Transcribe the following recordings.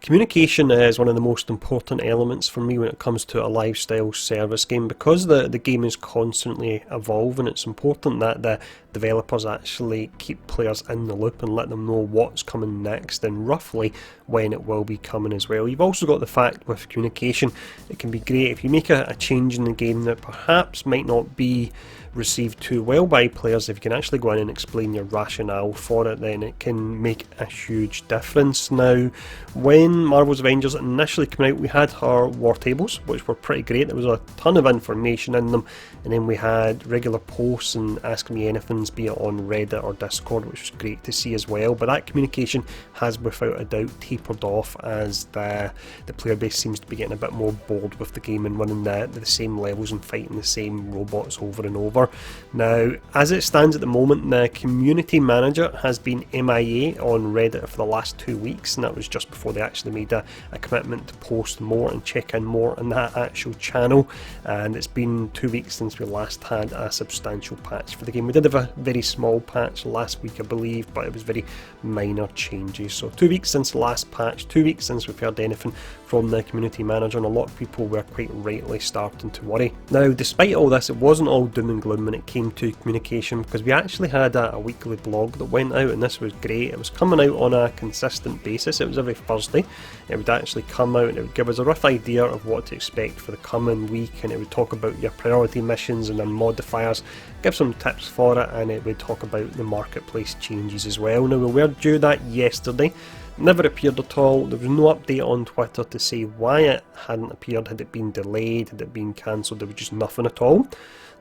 Communication is one of the most important elements for me when it comes to a lifestyle service game. Because the game is constantly evolving, it's important that the developers actually keep players in the loop and let them know what's coming next and roughly when it will be coming as well. You've also got the fact with communication, it can be great if you make a change in the game that perhaps might not be received too well by players. If you can actually go in and explain your rationale for it, then it can make a huge difference. Now, when Marvel's Avengers initially came out, we had our war tables, which were pretty great. There was a ton of information in them, and then we had regular posts and Ask Me Anythings, be it on Reddit or Discord, which was great to see as well. But that communication has without a doubt tapered off as the player base seems to be getting a bit more bored with the game and running the same levels and fighting the same robots over and over. Now, as it stands at the moment, the community manager has been MIA on Reddit for the last 2 weeks, and that was just before they actually made a commitment to post more and check in more on that actual channel. And it's been 2 weeks since we last had a substantial patch for the game. We did have a very small patch last week, I believe, but it was very minor changes. So 2 weeks since the last patch, 2 weeks since we've heard anything from the community manager, and a lot of people were quite rightly starting to worry. Now, despite all this, it wasn't all doom and gloom when it came to communication, because we actually had a weekly blog that went out, and this was great. It was coming out on a consistent basis. It was every Thursday. It would actually come out and it would give us a rough idea of what to expect for the coming week, and it would talk about your priority missions and their modifiers, give some tips for it, and it would talk about the marketplace changes as well. Now, we were due that yesterday. Never appeared at all. There was no update on Twitter to say why it hadn't appeared. Had it been delayed? Had it been cancelled? There was just nothing at all.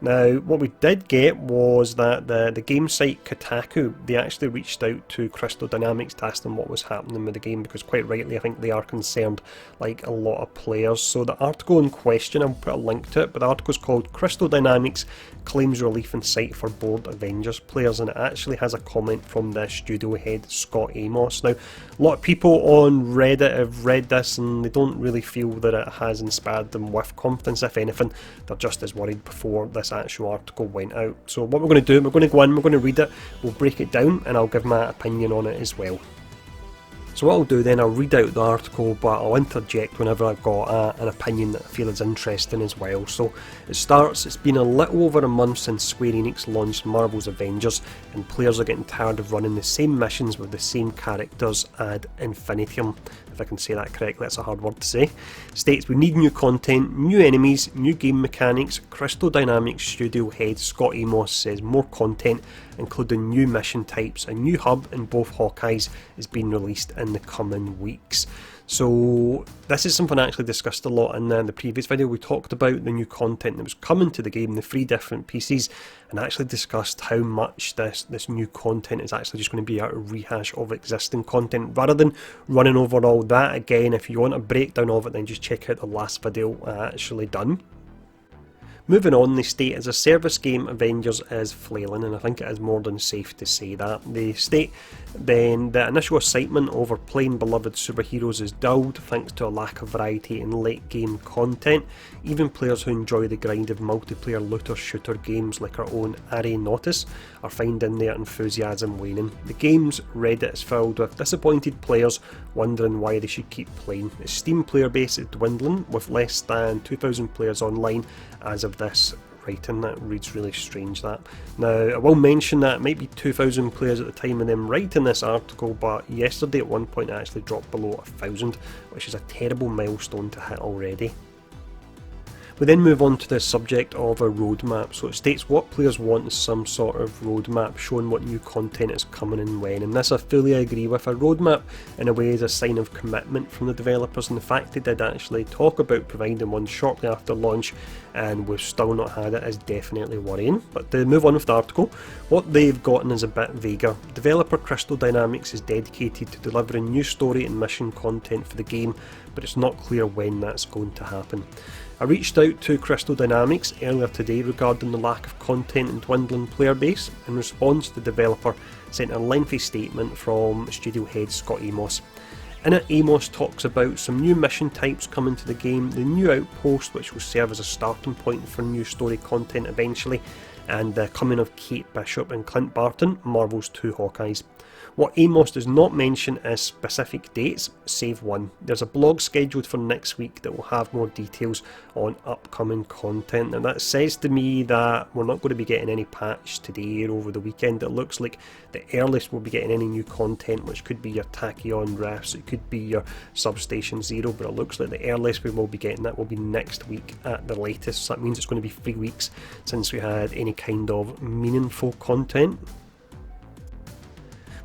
Now, what we did get was that the game site Kotaku, they actually reached out to Crystal Dynamics to ask them what was happening with the game, because quite rightly I think they are concerned, like a lot of players. So the article in question, I'll put a link to it, but the article's called Crystal Dynamics Claims Relief in Sight for Bored Avengers Players, and it actually has a comment from the studio head Scott Amos. Now, a lot of people on Reddit have read this and they don't really feel that it has inspired them with confidence. If anything, they're just as worried before this actual article went out. So what we're going to do, we're going to go in, we're going to read it, we'll break it down, and I'll give my opinion on it as well. So what I'll do then, I'll read out the article, but I'll interject whenever I've got an opinion that I feel is interesting as well. So it starts, it's been a little over a month since Square Enix launched Marvel's Avengers, and players are getting tired of running the same missions with the same characters ad infinitum. If I can say that correctly, that's a hard word to say. States, we need new content, new enemies, new game mechanics. Crystal Dynamics studio head Scott Amos says more content, including new mission types. A new hub in both Hawkeyes is being released in the coming weeks. So this is something I actually discussed a lot in the previous video. We talked about the new content that was coming to the game, the 3 different pieces, and I actually discussed how much this new content is actually just going to be a rehash of existing content. Rather than running over all that again, if you want a breakdown of it, then just check out the last video I actually done. Moving on, they state, as a service game, Avengers is flailing, and I think it is more than safe to say that. They state then the initial excitement over playing beloved superheroes is dulled thanks to a lack of variety in late game content. Even players who enjoy the grind of multiplayer looter shooter games like our own Array Notice are finding their enthusiasm waning. The game's Reddit is filled with disappointed players wondering why they should keep playing. Its Steam player base is dwindling, with less than 2,000 players online as of this writing. That reads really strange, that. Now, I will mention that it might be 2,000 players at the time of them writing this article, but yesterday at one point it actually dropped below 1,000, which is a terrible milestone to hit already. We then move on to the subject of a roadmap. So it states what players want is some sort of roadmap showing what new content is coming and when, and this I fully agree with. A roadmap in a way is a sign of commitment from the developers, and the fact they did actually talk about providing one shortly after launch and we've still not had it is definitely worrying. But to move on with the article, what they've gotten is a bit vaguer. Developer Crystal Dynamics is dedicated to delivering new story and mission content for the game, but it's not clear when that's going to happen. I reached out to Crystal Dynamics earlier today regarding the lack of content and dwindling player base. In response, the developer sent a lengthy statement from studio head Scott Amos. In it, Amos talks about some new mission types coming to the game, the new outpost which will serve as a starting point for new story content eventually, and the coming of Kate Bishop and Clint Barton, Marvel's 2 Hawkeyes. What Amos does not mention is specific dates, save one. There's a blog scheduled for next week that will have more details on upcoming content, and that says to me that we're not going to be getting any patch today or over the weekend. It looks like the earliest we'll be getting any new content, which could be your Tachyon Rifts, it could be your Substation Zero, but it looks like the earliest we will be getting that will be next week at the latest. So that means it's going to be 3 weeks since we had any kind of meaningful content.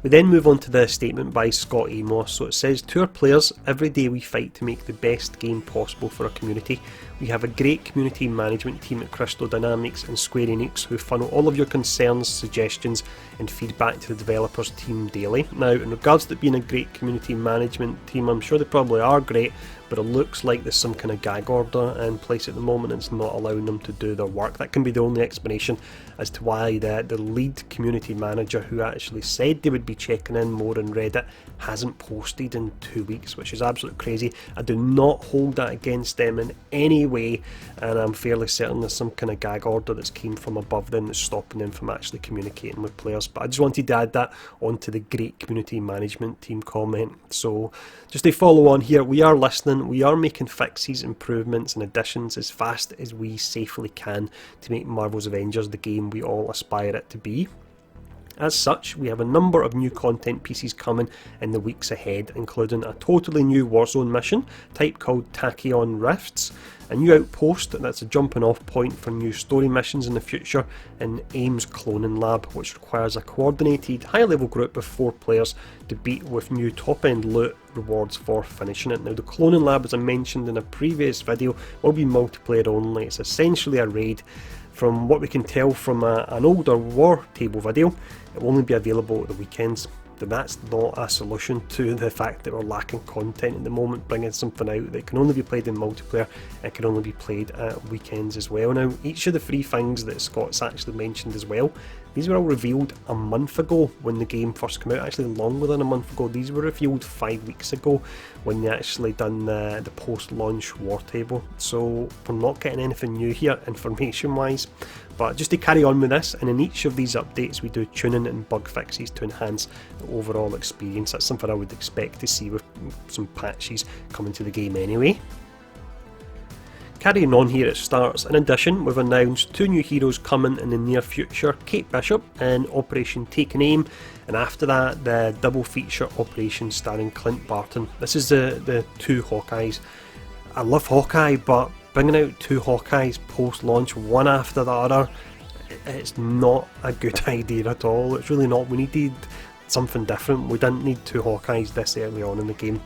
We then move on to the statement by Scott Amos. So it says, to our players, every day we fight to make the best game possible for our community. We have a great community management team at Crystal Dynamics and Square Enix who funnel all of your concerns, suggestions and feedback to the developers team daily. Now, in regards to being a great community management team, I'm sure they probably are great, but it looks like there's some kind of gag order in place at the moment and it's not allowing them to do their work. That can be the only explanation as to why the lead community manager, who actually said they would be checking in more on Reddit, hasn't posted in 2 weeks, which is absolutely crazy. I do not hold that against them in any way, and I'm fairly certain there's some kind of gag order that's came from above them that's stopping them from actually communicating with players. But I just wanted to add that onto the great community management team comment. So just to follow on here, we are listening, we are making fixes, improvements and additions as fast as we safely can to make Marvel's Avengers the game we all aspire it to be. As such, we have a number of new content pieces coming in the weeks ahead, including a totally new Warzone mission type called Tachyon Rifts, a new outpost that's a jumping off point for new story missions in the future, and AIM's cloning lab, which requires a coordinated high level group of 4 players to beat with new top end loot rewards for finishing it. Now the cloning lab, as I mentioned in a previous video, will be multiplayer only. It's essentially a raid. From what we can tell from an older war table video, it will only be available at the weekends. But that's not a solution to the fact that we're lacking content at the moment, bringing something out that can only be played in multiplayer and can only be played at weekends as well. Now, each of the 3 things that Scott's actually mentioned as well, these were all revealed a month ago when the game first came out, actually longer than a month ago. These were revealed 5 weeks ago when they actually done the post-launch war table. So we're not getting anything new here information wise. But just to carry on with this, and in each of these updates we do tuning and bug fixes to enhance the overall experience. That's something I would expect to see with some patches coming to the game anyway. Carrying on here, it starts. In addition, we've announced 2 new heroes coming in the near future, Kate Bishop and Operation Taken Aim, and after that the double feature Operation starring Clint Barton. This is the 2 Hawkeyes. I love Hawkeye, but bringing out 2 Hawkeyes post-launch, one after the other, it's not a good idea at all. It's really not. We needed something different. We didn't need 2 Hawkeyes this early on in the game.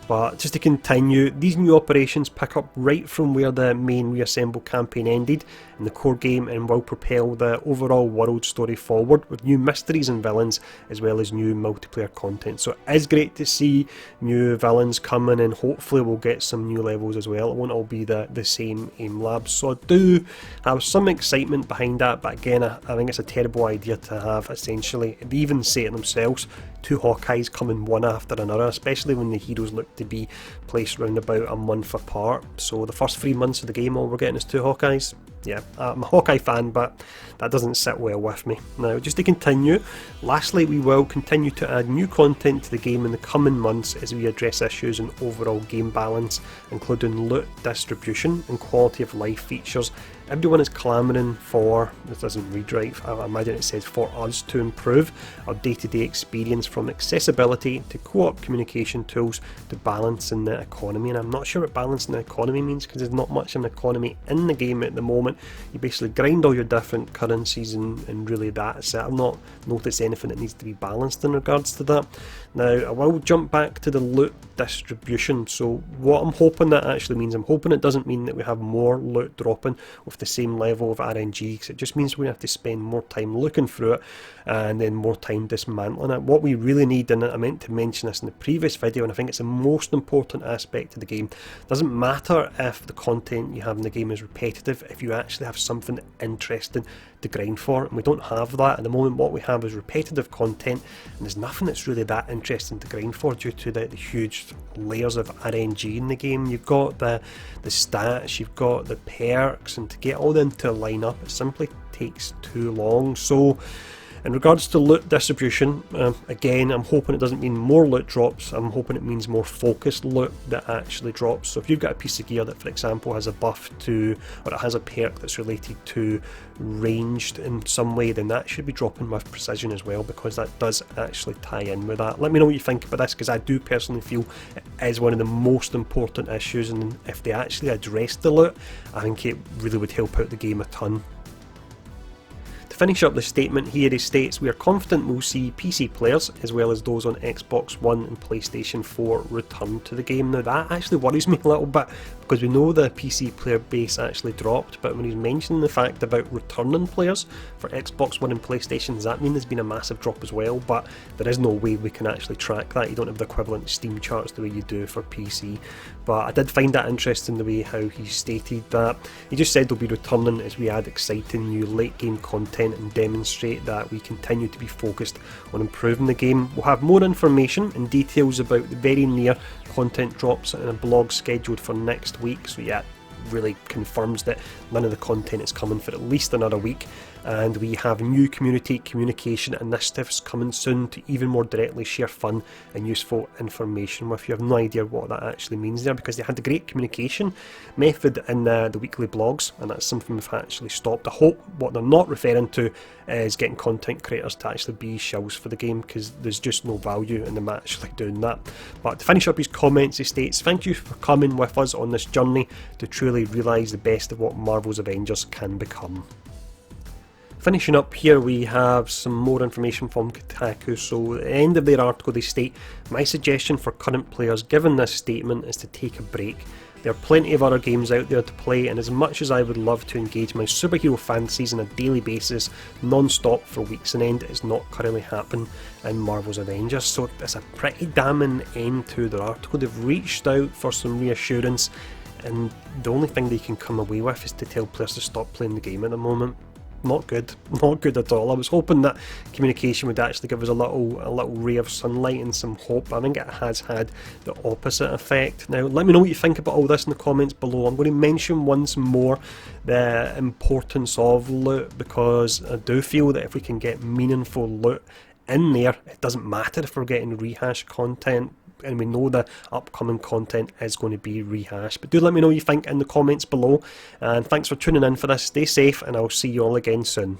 But just to continue, these new operations pick up right from where the main Reassemble campaign ended in the core game and will propel the overall world story forward with new mysteries and villains as well as new multiplayer content. So it is great to see new villains coming, and hopefully we'll get some new levels as well. It won't all be the same AIM labs. So I do have some excitement behind that, but again I think it's a terrible idea to have essentially, they even say it themselves, 2 Hawkeyes coming one after another, especially when the heroes look to be placed round about a month apart. So the first 3 months of the game all we're getting is 2 Hawkeyes. Yeah, I'm a Hawkeye fan, but that doesn't sit well with me. Now, just to continue, lastly, we will continue to add new content to the game in the coming months as we address issues in overall game balance, including loot distribution and quality of life features. Everyone is clamouring for, this doesn't read right, I imagine it says for us to improve our day-to-day experience, from accessibility to co-op communication tools to balancing the economy. And I'm not sure what balancing the economy means, because there's not much of an economy in the game at the moment. You basically grind all your different currencies and really that's it. I've not noticed anything that needs to be balanced in regards to that. Now, I will jump back to the loot distribution. So what I'm hoping that actually means, I'm hoping it doesn't mean that we have more loot dropping with the same level of RNG, because it just means we have to spend more time looking through it and then more time dismantling it. What we really need, and I meant to mention this in the previous video, and I think it's the most important aspect of the game, it doesn't matter if the content you have in the game is repetitive, if you actually have something interesting to grind for, and we don't have that at the moment. What we have is repetitive content, and there's nothing that's really that interesting to grind for due to the huge layers of RNG in the game. You've got the stats, you've got the perks, and to get all them to line up, it simply takes too long. So In regards to loot distribution, again, I'm hoping it doesn't mean more loot drops. I'm hoping it means more focused loot that actually drops. So if you've got a piece of gear that, for example, has a buff to, or it has a perk that's related to ranged in some way, then that should be dropping with precision as well, because that does actually tie in with that. Let me know what you think about this, because I do personally feel it is one of the most important issues, and if they actually addressed the loot, I think it really would help out the game a ton. To finish up the statement here, he states, "We are confident we'll see PC players, as well as those on Xbox One and PlayStation 4, return to the game." Now that actually worries me a little bit, because we know the PC player base actually dropped, but when he's mentioning the fact about returning players for Xbox One and PlayStation, does that mean there's been a massive drop as well? But there is no way we can actually track that. You don't have the equivalent Steam charts the way you do for PC. But I did find that interesting, the way how he stated that. He just said they'll be returning as we add exciting new late game content and demonstrate that we continue to be focused on improving the game. We'll have more information and details about the very near content drops and a blog scheduled for next week. So yeah, really confirms that none of the content is coming for at least another week, and we have new community communication initiatives coming soon to even more directly share fun and useful information with you. I have no idea what that actually means there, because they had a great communication method in the weekly blogs, and that's something we've actually stopped. I hope what they're not referring to is getting content creators to actually be shills for the game, because there's just no value in them actually doing that. But to finish up his comments, he states, "Thank you for coming with us on this journey to truly realise the best of what Marvel's Avengers can become." Finishing up here, we have some more information from Kotaku. So at the end of their article they state, "My suggestion for current players given this statement is to take a break. There are plenty of other games out there to play, and as much as I would love to engage my superhero fantasies on a daily basis, non-stop for weeks on end, is not currently happening in Marvel's Avengers." So it's a pretty damning end to their article. They've reached out for some reassurance, and the only thing they can come away with is to tell players to stop playing the game at the moment. Not good, not good at all. I was hoping that communication would actually give us a little ray of sunlight and some hope. I think it has had the opposite effect. Now let me know what you think about all this in the comments below. I'm going to mention once more the importance of loot, because I do feel that if we can get meaningful loot in there, it doesn't matter if we're getting rehash content, and we know the upcoming content is going to be rehashed. But do let me know what you think in the comments below, and thanks for tuning in for this. Stay safe, and I'll see you all again soon.